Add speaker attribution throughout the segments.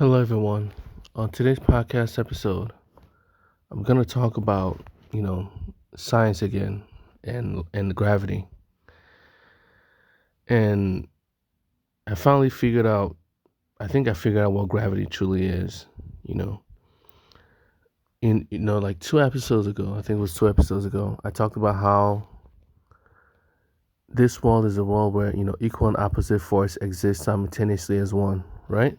Speaker 1: Hello, everyone. On today's podcast episode, I'm going to talk about, you know, science again and gravity. And I finally figured out, I think I figured out what gravity truly is, you know. Like 2 episodes ago, I think it was 2 episodes ago, I talked about how this world is a world where, equal and opposite force exist simultaneously as one, right?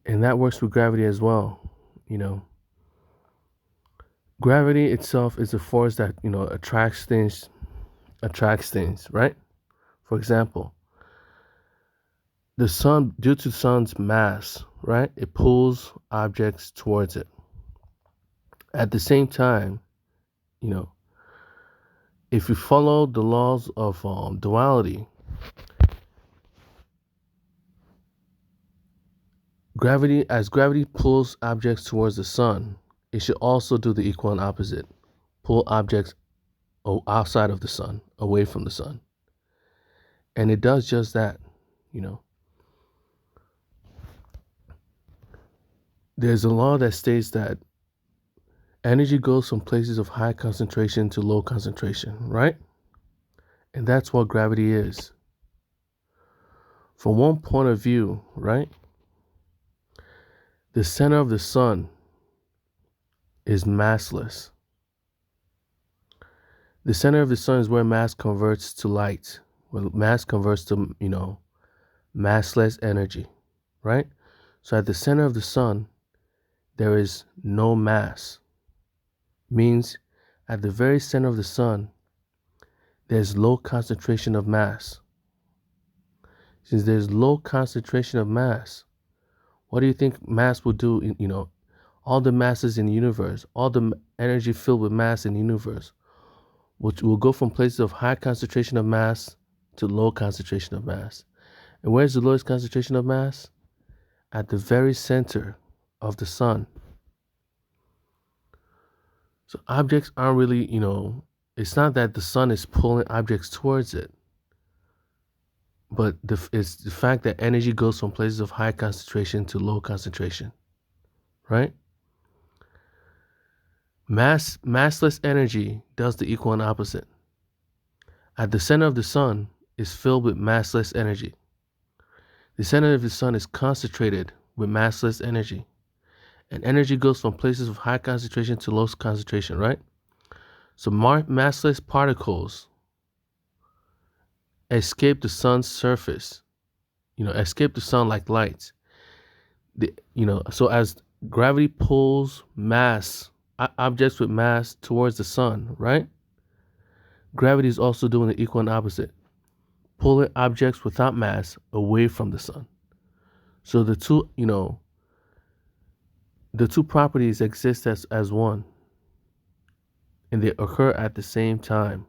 Speaker 1: And that works with gravity as well, you know. Gravity itself is a force that, attracts things, right? For example, the sun, due to the sun's mass, right, it pulls objects towards it. At the same time, you know, if you follow the laws of duality, as gravity pulls objects towards the sun, it should also do the equal and opposite, pull objects outside of the sun, away from the sun. And it does just that, you know. There's a law that states that energy goes from places of high concentration to low concentration, right? And that's what gravity is. From one point of view, right? The center of the sun is massless. The center of the sun is where mass converts to light, where mass converts to, massless energy, right? So at the center of the sun, there is no mass. Means at the very center of the sun, there's low concentration of mass. Since there's low concentration of mass, what do you think mass will do? All the masses in the universe, all the energy filled with mass in the universe, which will go from places of high concentration of mass to low concentration of mass. And where's the lowest concentration of mass? At the very center of the sun. So objects aren't really, it's not that the sun is pulling objects towards it, but it's the fact that energy goes from places of high concentration to low concentration, right? Massless energy does the equal and opposite. At the center of the sun is filled with massless energy. The center of the sun is concentrated with massless energy. And energy goes from places of high concentration to low concentration, right? So massless particles escape the sun's surface, escape the sun like light. So as gravity pulls objects with mass towards the sun, right? Gravity is also doing the equal and opposite, pulling objects without mass away from the sun. So the two properties exist as one, and they occur at the same time.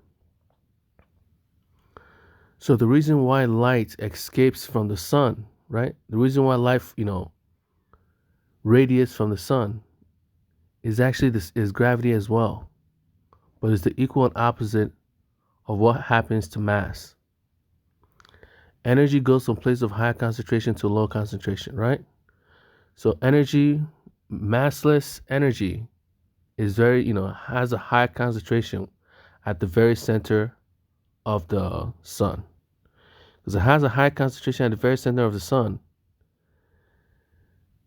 Speaker 1: So the reason why light escapes from the sun, right? The reason why light, radiates from the sun is actually is gravity as well, but it's the equal and opposite of what happens to mass. Energy goes from place of high concentration to low concentration, right? So massless energy is has a high concentration at the very center of the sun. Because it has a high concentration at the very center of the sun,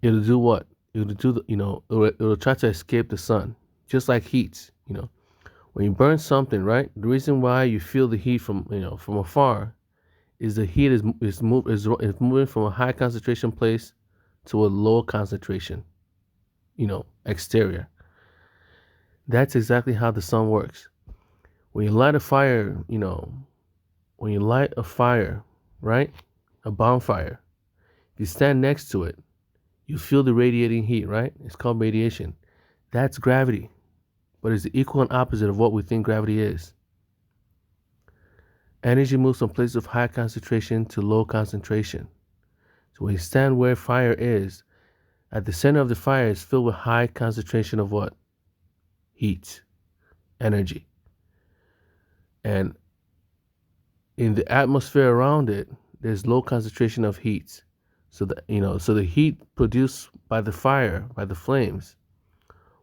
Speaker 1: it'll do what? It'll do it'll try to escape the sun, just like heat. When you burn something, right? The reason why you feel the heat from afar is the heat is moving from a high concentration place to a low concentration, exterior. That's exactly how the sun works. When you light a fire, right? A bonfire. If you stand next to it, you feel the radiating heat, right? It's called radiation. That's gravity, but it's the equal and opposite of what we think gravity is. Energy moves from places of high concentration to low concentration. So when you stand where fire is, at the center of the fire is filled with high concentration of what? Heat, energy. And in the atmosphere around it, there's low concentration of heat. So the heat produced by the fire, by the flames,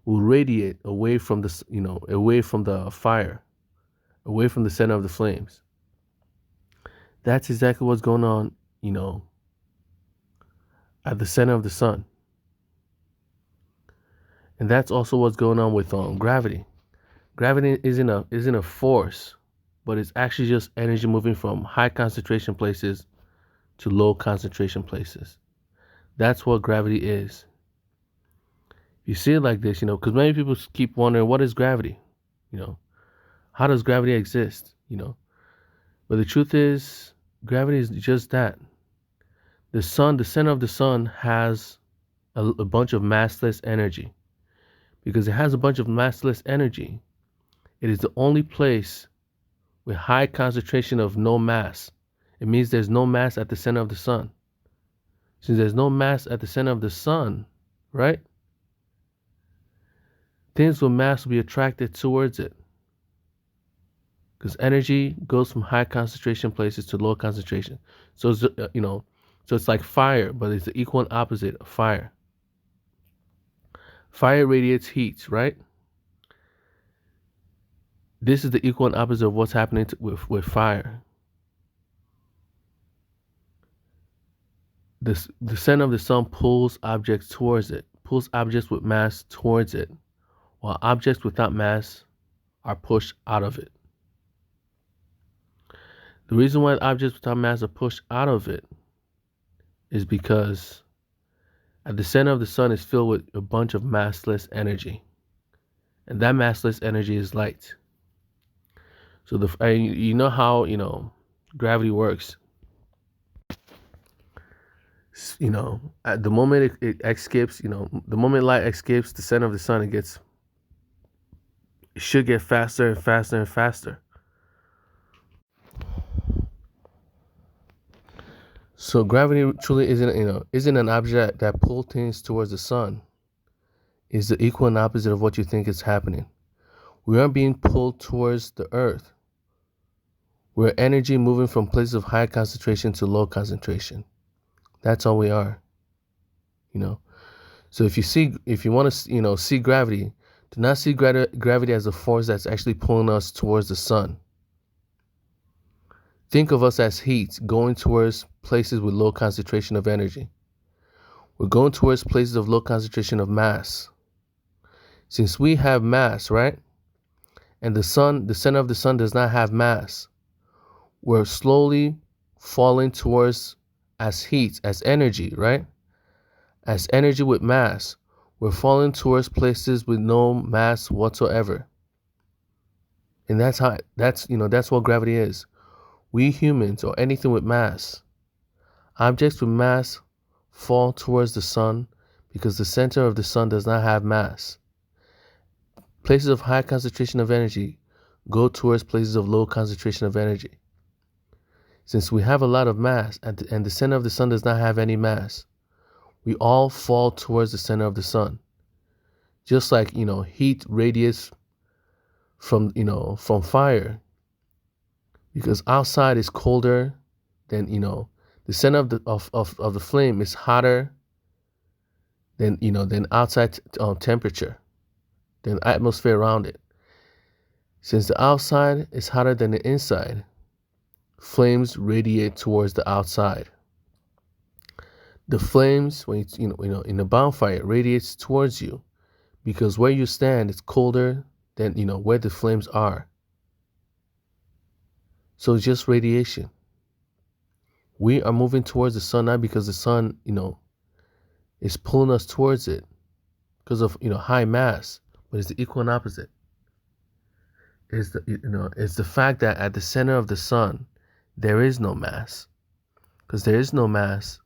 Speaker 1: will radiate away from away from the fire, away from the center of the flames. That's exactly what's going on, at the center of the sun. And that's also what's going on with gravity. Gravity isn't a force, but it's actually just energy moving from high concentration places to low concentration places. That's what gravity is. You see it like this, because many people keep wondering, what is gravity? How does gravity exist? But the truth is, gravity is just that. The sun, the center of the sun, has a bunch of massless energy. Because it has a bunch of massless energy, it is the only place with high concentration of no mass. It means there's no mass at the center of the sun. Since there's no mass at the center of the sun, right? Things with mass will be attracted towards it. Because energy goes from high concentration places to low concentration. So it's, so it's like fire, but it's the equal and opposite of fire. Fire radiates heat, right? This is the equal and opposite of what's happening with fire. The center of the sun pulls objects towards it, pulls objects with mass towards it, while objects without mass are pushed out of it. The reason why objects without mass are pushed out of it is because at the center of the sun is filled with a bunch of massless energy. And that massless energy is light. So you know how, gravity works. At the moment it escapes, the moment light escapes the center of the sun, it should get faster and faster and faster. So gravity truly isn't an object that pulls things towards the sun. It's the equal and opposite of what you think is happening. We aren't being pulled towards the earth. We're energy moving from places of high concentration to low concentration. That's all we are. So if you want to, see gravity, do not see gravity as a force that's actually pulling us towards the sun. Think of us as heat going towards places with low concentration of energy. We're going towards places of low concentration of mass. Since we have mass, right? And the center of the sun does not have mass. We're slowly falling towards, as heat, as energy, right? As energy with mass, we're falling towards places with no mass whatsoever. And that's what gravity is. We humans, or anything with mass, objects with mass, fall towards the sun because the center of the sun does not have mass. Places of high concentration of energy go towards places of low concentration of energy. Since we have a lot of mass and the center of the sun does not have any mass, we all fall towards the center of the sun. Just like, heat radiates from fire. Because outside is colder than, the center of the flame is hotter than outside temperature, than atmosphere around it. Since the outside is hotter than the inside, flames radiate towards the outside. The flames, when in a bonfire, radiates towards you because where you stand is colder than where the flames are. So it's just radiation. We are moving towards the sun not because the sun, is pulling us towards it because of high mass, but it's the equal and opposite. It's the fact that at the center of the sun there is no mass, because there is no mass,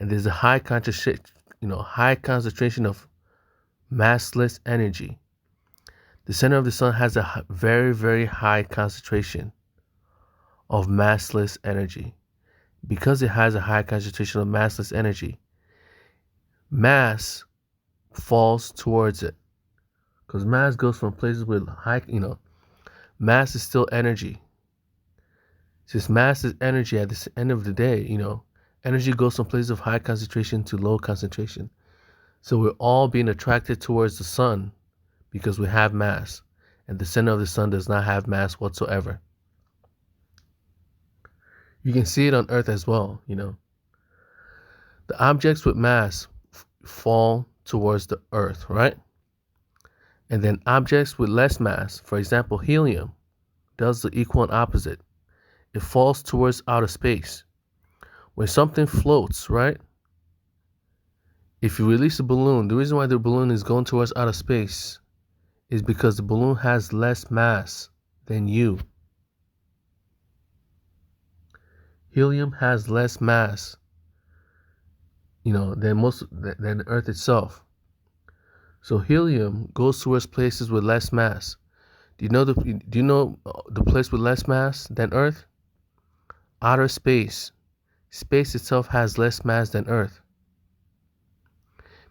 Speaker 1: and there's a high concentration of massless energy. The center of the sun has a very, very high concentration of massless energy. Because it has a high concentration of massless energy, mass falls towards it. Because mass goes from places with high, mass is still energy. Since mass is energy, at the end of the day, Energy goes from places of high concentration to low concentration. So we're all being attracted towards the sun because we have mass, and the center of the sun does not have mass whatsoever. You can see it on Earth as well, The objects with mass fall towards the Earth, right? And then objects with less mass, for example, helium, does the equal and opposite. It falls towards outer space. When something floats, right? If you release a balloon, the reason why the balloon is going towards outer space is because the balloon has less mass than you. Helium has less mass, than Earth itself. So helium goes towards places with less mass. Do you know the place with less mass than Earth? Outer space. Space itself has less mass than Earth.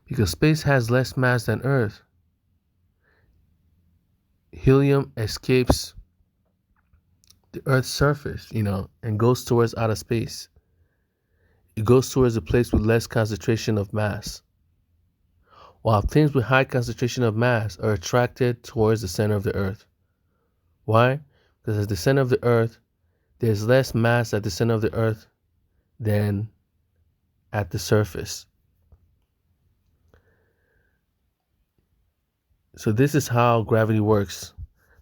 Speaker 1: Because space has less mass than Earth, helium escapes the Earth's surface, and goes towards outer space. It goes towards a place with less concentration of mass. While things with high concentration of mass are attracted towards the center of the Earth. Why? Because at the center of the Earth, there's less mass at the center of the Earth than at the surface. So this is how gravity works.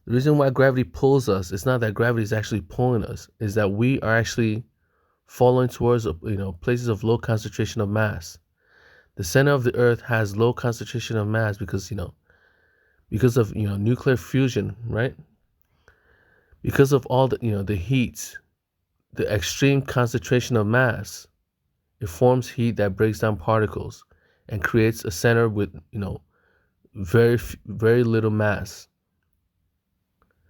Speaker 1: The reason why gravity pulls us, it's not that gravity is actually pulling us, is that we are actually falling towards places of low concentration of mass. The center of the Earth has low concentration of mass because of nuclear fusion, right? Because of all the heat, the extreme concentration of mass, it forms heat that breaks down particles and creates a center with very very little mass.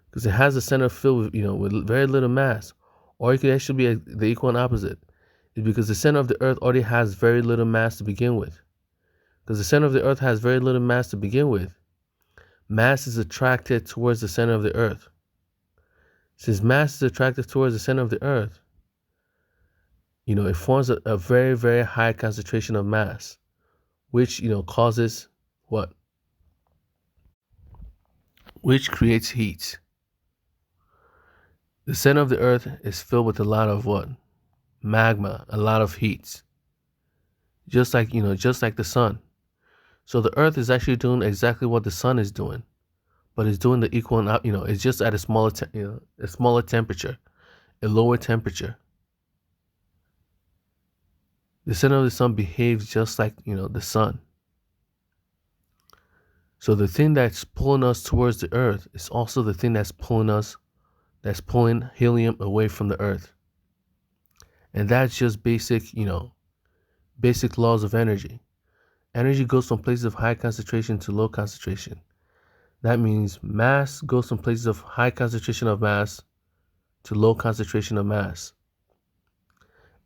Speaker 1: Because it has a center filled with very little mass, or it could actually be the equal and opposite. It's because the center of the Earth already has very little mass to begin with. Because the center of the Earth has very little mass to begin with, mass is attracted towards the center of the Earth. Since mass is attracted towards the center of the Earth, it forms a very, very high concentration of mass, which, causes what? Which creates heat. The center of the Earth is filled with a lot of what? Magma, a lot of heat. Just like the sun. So the Earth is actually doing exactly what the sun is doing, but it's doing the equal and it's just at a smaller temperature, a lower temperature. The center of the sun behaves just like the sun. So the thing that's pulling us towards the Earth is also the thing that's pulling helium away from the Earth. And that's just basic laws of energy. Energy goes from places of high concentration to low concentration. That means mass goes from places of high concentration of mass to low concentration of mass.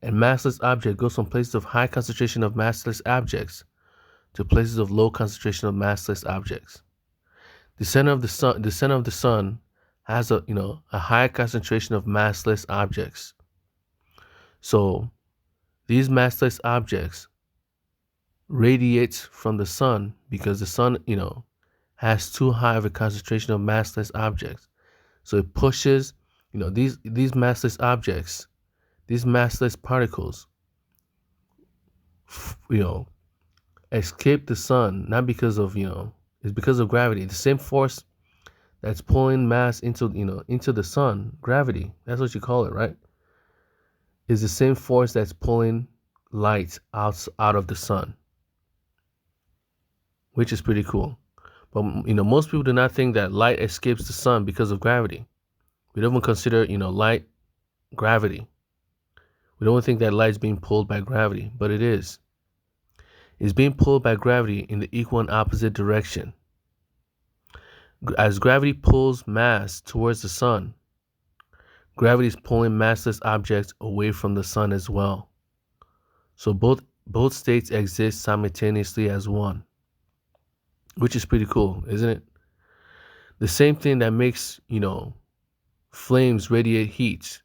Speaker 1: And massless object goes from places of high concentration of massless objects to places of low concentration of massless objects. The center of the sun has a high concentration of massless objects. So these massless objects radiates from the sun because the sun, has too high of a concentration of massless objects. So it pushes, these massless objects, these massless particles, escape the sun, not because of, it's because of gravity. The same force that's pulling mass into the sun, gravity, that's what you call it, right? Is the same force that's pulling light out of the sun, which is pretty cool. But most people do not think that light escapes the sun because of gravity. We don't even consider light gravity. We don't think that light is being pulled by gravity, but it is. It's being pulled by gravity in the equal and opposite direction. As gravity pulls mass towards the sun, gravity is pulling massless objects away from the sun as well. So both states exist simultaneously as one, which is pretty cool, isn't it? The same thing that makes, flames radiate heat,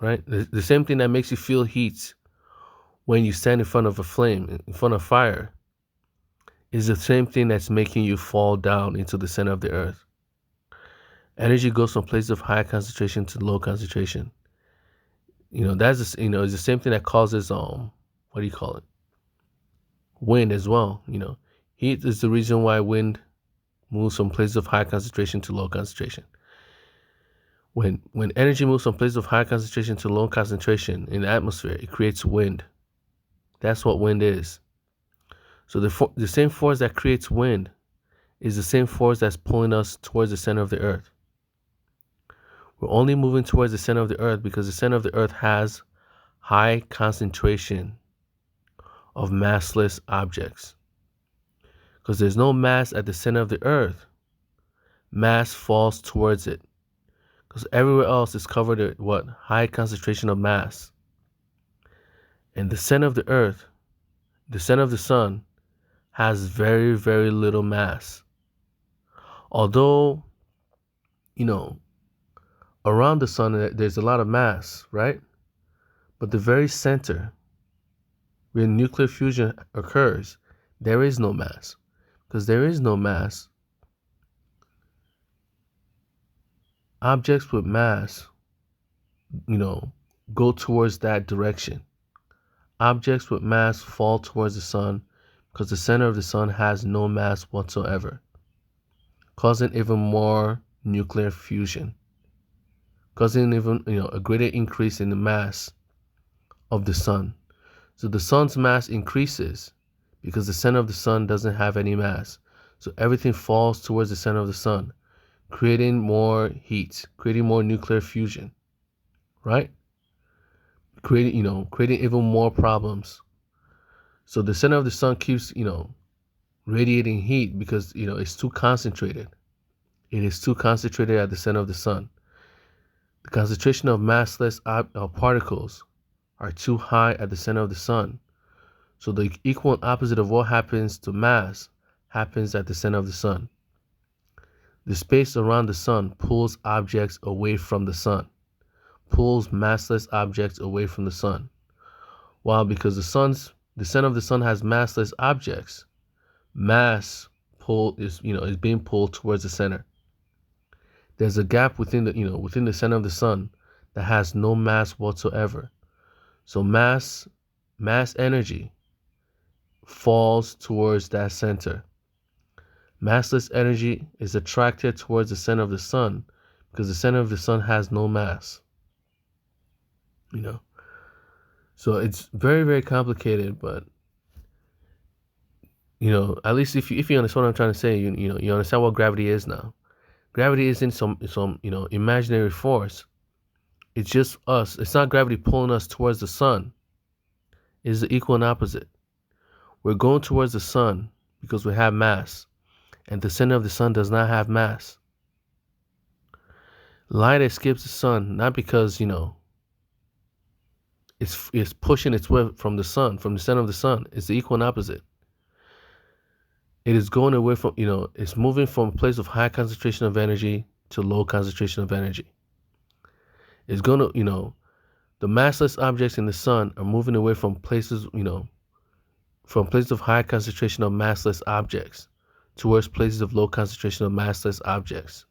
Speaker 1: right? The same thing that makes you feel heat when you stand in front of a flame, in front of fire, is the same thing that's making you fall down into the center of the earth. Energy goes from places of high concentration to low concentration. That's it's the same thing that causes what do you call it? Wind as well. Heat is the reason why wind moves from places of high concentration to low concentration. When energy moves from places of high concentration to low concentration in the atmosphere, it creates wind. That's what wind is. So the same force that creates wind is the same force that's pulling us towards the center of the earth. We're only moving towards the center of the earth because the center of the earth has high concentration of massless objects. Because there's no mass at the center of the earth, mass falls towards it. Because everywhere else is covered at what? High concentration of mass. And the center of the earth, the center of the sun, has very, very little mass. Although, around the sun there's a lot of mass, right? But the very center, where nuclear fusion occurs, there is no mass. Because there is no mass, objects with mass, go towards that direction. Objects with mass fall towards the sun because the center of the sun has no mass whatsoever, causing even more nuclear fusion, causing even a greater increase in the mass of the sun. So the sun's mass increases because the center of the sun doesn't have any mass. So everything falls towards the center of the sun, creating more heat, creating more nuclear fusion, right? Creating even more problems. So the center of the sun keeps, radiating heat because, it's too concentrated. It is too concentrated at the center of the sun. The concentration of massless particles are too high at the center of the sun. So the equal and opposite of what happens to mass happens at the center of the sun. The space around the sun pulls objects away from the sun, pulls massless objects away from the sun. While because the center of the sun has massless objects, mass pull is being pulled towards the center. There's a gap within the center of the sun that has no mass whatsoever. So mass energy falls towards that center. Massless energy is attracted towards the center of the sun because the center of the sun has no mass. So it's very, very complicated, but at least if you understand what I'm trying to say, you understand what gravity is now. Gravity isn't some imaginary force. It's just us. It's not gravity pulling us towards the sun. It's the equal and opposite. We're going towards the sun because we have mass, and the center of the sun does not have mass. Light escapes the sun not because it's pushing its way from the sun, from the center of the sun. It's the equal and opposite. It is going away from, it's moving from a place of high concentration of energy to low concentration of energy. It's going to, the massless objects in the sun are moving away from places, from places of high concentration of massless objects towards places of low concentration of massless objects,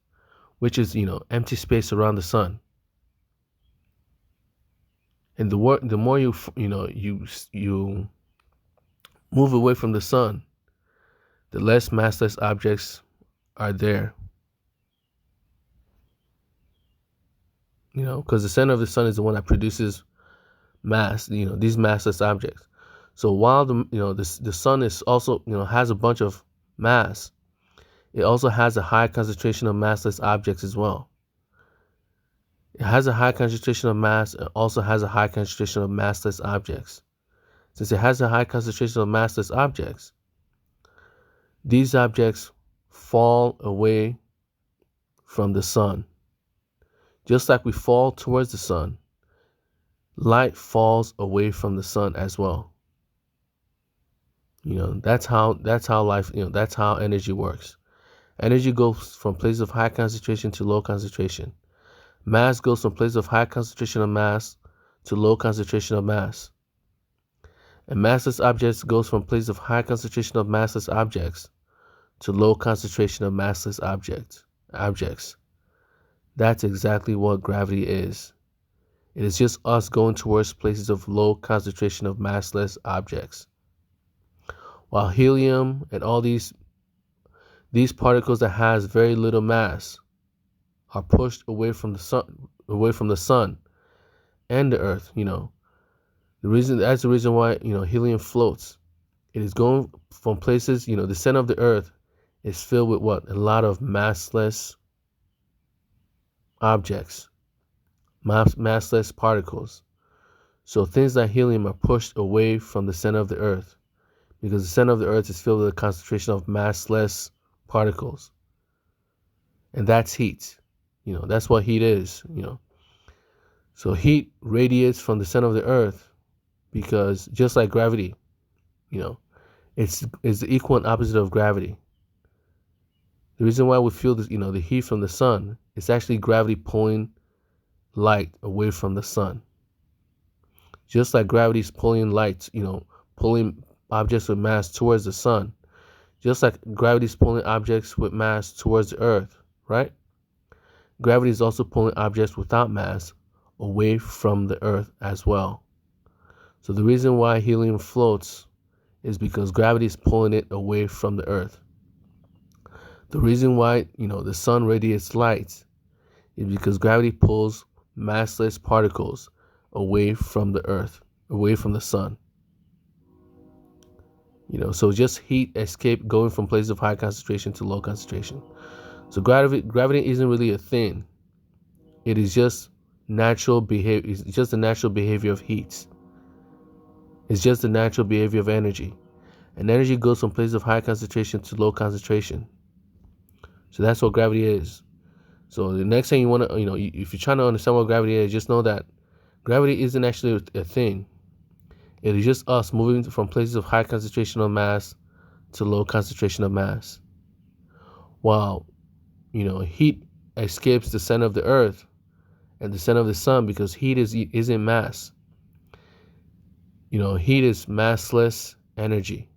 Speaker 1: which is, empty space around the sun. And the more you move away from the sun, the less massless objects are there. Because the center of the sun is the one that produces mass, these massless objects. So while the sun is also, has a bunch of mass, it also has a high concentration of massless objects as well. It has a high concentration of mass. It also has a high concentration of massless objects. Since it has a high concentration of massless objects, these objects fall away from the sun. Just like we fall towards the sun, light falls away from the sun as well. That's how life, that's how energy works. Energy goes from places of high concentration to low concentration. Mass goes from places of high concentration of mass to low concentration of mass. And massless objects goes from places of high concentration of massless objects to low concentration of massless objects. That's exactly what gravity is. It is just us going towards places of low concentration of massless objects. While helium and all these particles that has very little mass are pushed away from the sun and the earth, that's the reason why, helium floats. It is going from places, the center of the earth is filled with what? A lot of massless objects, massless particles. So things like helium are pushed away from the center of the earth because the center of the earth is filled with a concentration of massless particles. And that's heat. That's what heat is, So heat radiates from the center of the earth because just like gravity, it's the equal and opposite of gravity. The reason why we feel this, the heat from the sun, it's actually gravity pulling light away from the sun. Just like gravity is pulling light, pulling objects with mass towards the sun. Just like gravity is pulling objects with mass towards the earth, right? Gravity is also pulling objects without mass away from the earth as well. So the reason why helium floats is because gravity is pulling it away from the earth. The reason why, the sun radiates light is because gravity pulls massless particles away from the earth, away from the sun. So just heat escape going from places of high concentration to low concentration. So gravity isn't really a thing. It is just natural behavior. It's just the natural behavior of heat. It's just the natural behavior of energy. And energy goes from places of high concentration to low concentration. So that's what gravity is. So the next thing you want to, if you're trying to understand what gravity is, just know that gravity isn't actually a thing. It is just us moving from places of high concentration of mass to low concentration of mass. While, heat escapes the center of the earth and the center of the sun because heat isn't mass. Heat is massless energy.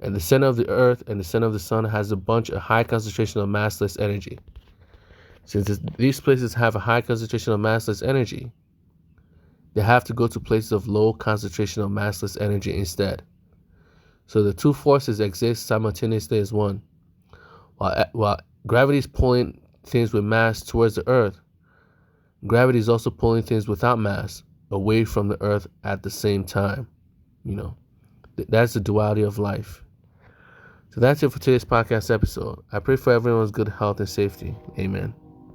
Speaker 1: And the center of the earth and the center of the sun has a high concentration of massless energy. Since these places have a high concentration of massless energy, they have to go to places of low concentration of massless energy instead. So the two forces exist simultaneously as one. While gravity is pulling things with mass towards the earth, gravity is also pulling things without mass away from the earth at the same time. That's the duality of life. So that's it for today's podcast episode. I pray for everyone's good health and safety. Amen.